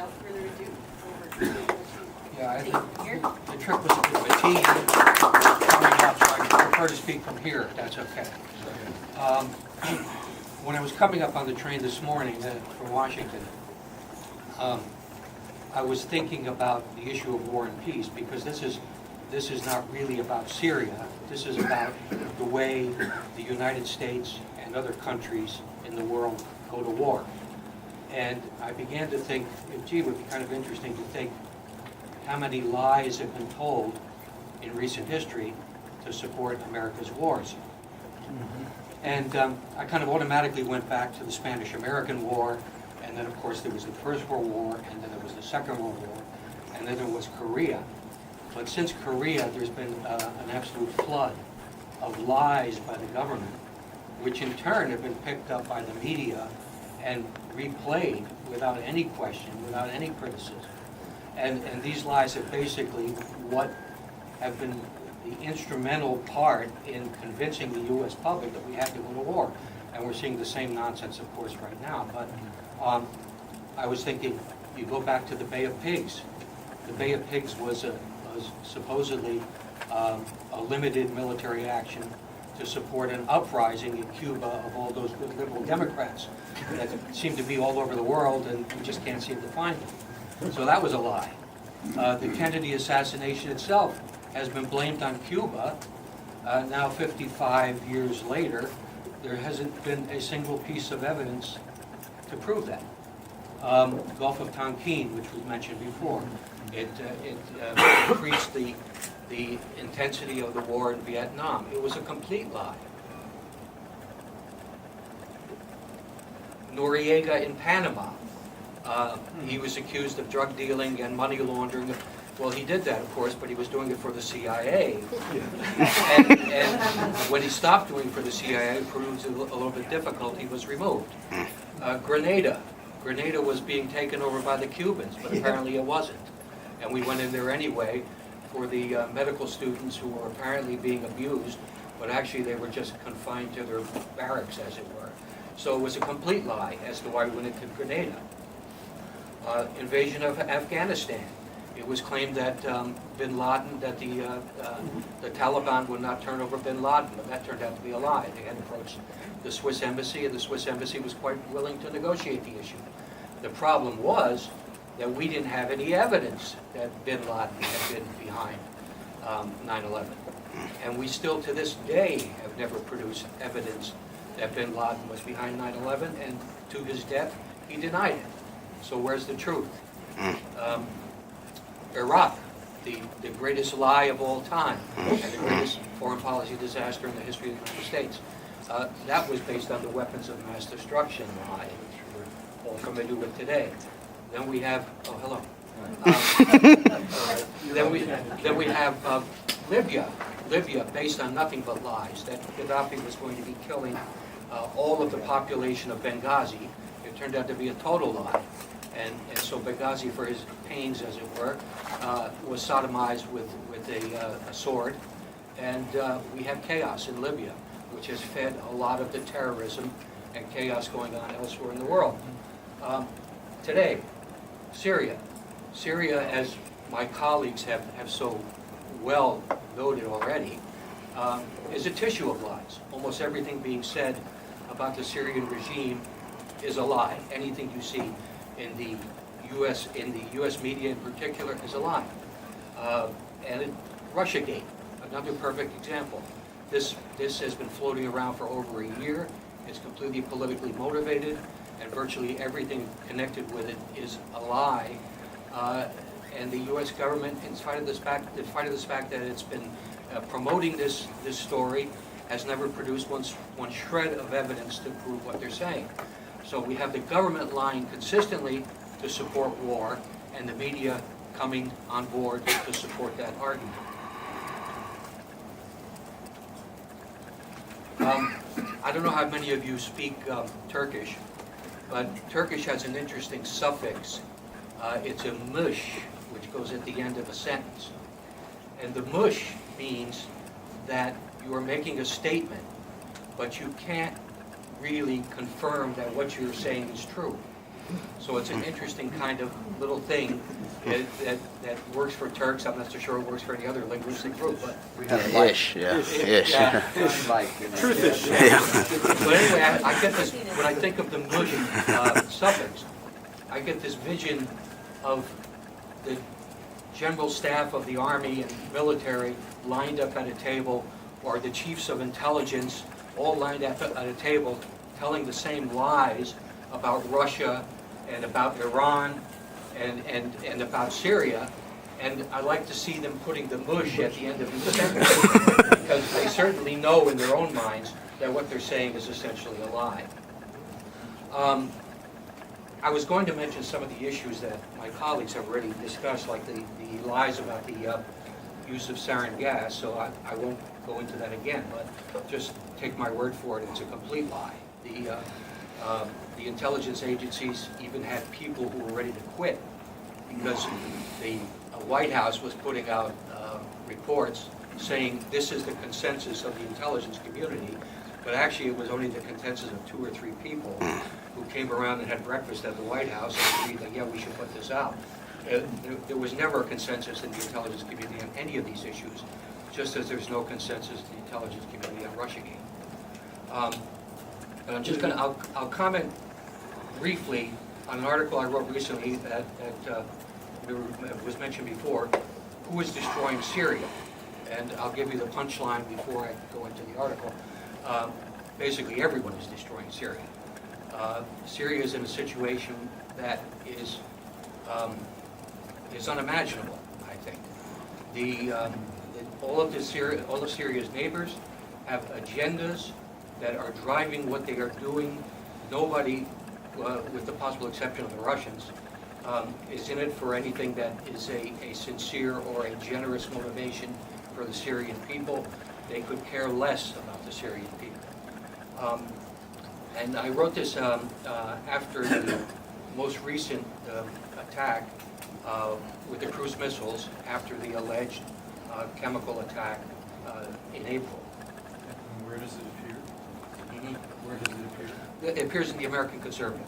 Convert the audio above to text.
without further ado, over to Yeah, I Take think here. the trick was a bit fatigued coming up, so I prefer to speak from here, if that's okay. When I was coming up on the train this morning from Washington, I was thinking about the issue of war and peace, because this is not really about Syria. This is about the way the United States and other countries in the world go to war. And I began to think, gee, it would be kind of interesting to think how many lies have been told in recent history to support America's wars. And I kind of automatically went back to the Spanish-American War, and then of course there was the First World War, and then there was the Second World War, and then there was Korea. But since Korea, there's been an absolute flood of lies by the government, which in turn have been picked up by the media and replayed without any question, without any criticism. And these lies are basically what have been the instrumental part in convincing the U.S. public that we had to go to war. And we're seeing the same nonsense, of course, right now. But I was thinking, you go back to the Bay of Pigs. The Bay of Pigs was supposedly a limited military action to support an uprising in Cuba of all those good liberal Democrats that seem to be all over the world, and we just can't seem to find them. So that was a lie. The Kennedy assassination itself has been blamed on Cuba. Now 55 years later, there hasn't been a single piece of evidence to prove that. Gulf of Tonkin, which was mentioned before, it increased the intensity of the war in Vietnam. It was a complete lie. Noriega in Panama, he was accused of drug dealing and money laundering. Well, he did that, of course, but he was doing it for the CIA. And when he stopped doing it for the CIA, it proved a little bit difficult. He was removed. Grenada was being taken over by the Cubans, but apparently it wasn't. And we went in there anyway for the medical students who were apparently being abused, but actually they were just confined to their barracks, as it were. So it was a complete lie as to why we went into Grenada. Invasion of Afghanistan. It was claimed that bin Laden, that the Taliban would not turn over bin Laden, but that turned out to be a lie. They had approached the Swiss embassy, and the Swiss embassy was quite willing to negotiate the issue. The problem was that we didn't have any evidence that bin Laden had been behind 9/11. And we still, to this day, have never produced evidence that bin Laden was behind 9/11, and to his death, he denied it. So where's the truth? Iraq, the greatest lie of all time, and the greatest foreign policy disaster in the history of the United States. That was based on the weapons of mass destruction lie, which we're all familiar with today. Then we have, oh, hello. Then we have Libya, based on nothing but lies, that Gaddafi was going to be killing all of the population of Benghazi. It turned out to be a total lie. And so Benghazi, for his pains, as it were, was sodomized with a sword. And we have chaos in Libya, which has fed a lot of the terrorism and chaos going on elsewhere in the world. Today, Syria. Syria, as my colleagues have so well noted already, is a tissue of lies. Almost everything being said about the Syrian regime is a lie. Anything you see in the U.S. media in particular is a lie. And Russiagate, another perfect example. This has been floating around for over a year. It's completely politically motivated, and virtually everything connected with it is a lie. And the U.S. government, in spite of this fact that it's been promoting this story, has never produced one shred of evidence to prove what they're saying. So we have the government lying consistently to support war, and the media coming on board to support that argument. I don't know how many of you speak Turkish, but Turkish has an interesting suffix. It's a mush, which goes at the end of a sentence. And the mush means that you are making a statement, but you can't really confirm that what you're saying is true. So it's an interesting kind of little thing that works for Turks. I'm not so sure it works for any other linguistic group, but Ish, yeah. Ish. Truth is, But anyway, I get this, when I think of the mush suffix, I get this vision of the general staff of the army and military lined up at a table, or the chiefs of intelligence all lined up at a table telling the same lies about Russia and about Iran and about Syria. And I like to see them putting the mush at the end of each sentence, because they certainly know in their own minds that what they're saying is essentially a lie. I was going to mention some of the issues that my colleagues have already discussed, like the lies about the use of sarin gas, so I won't go into that again, but just take my word for it, it's a complete lie. The intelligence agencies even had people who were ready to quit because the White House was putting out reports saying this is the consensus of the intelligence community, but actually it was only the consensus of 2 or 3 people who came around and had breakfast at the White House and agreed that, yeah, we should put this out. There was never a consensus in the intelligence community on any of these issues, just as there's no consensus in the intelligence community on Russiagate. And I'm just going to, I'll comment briefly on an article I wrote recently that was mentioned before, who is destroying Syria? And I'll give you the punchline before I go into the article. Basically, everyone is destroying Syria. Syria is in a situation that is unimaginable, I think. All of Syria's neighbors have agendas that are driving what they are doing. Nobody, with the possible exception of the Russians, is in it for anything that is a sincere or a generous motivation for the Syrian people. They could care less about the Syrian people. And I wrote this after the most recent attack with the cruise missiles, after the alleged chemical attack in April. Where does it appear? Mhm. Where does it appear? It appears in the American Conservative.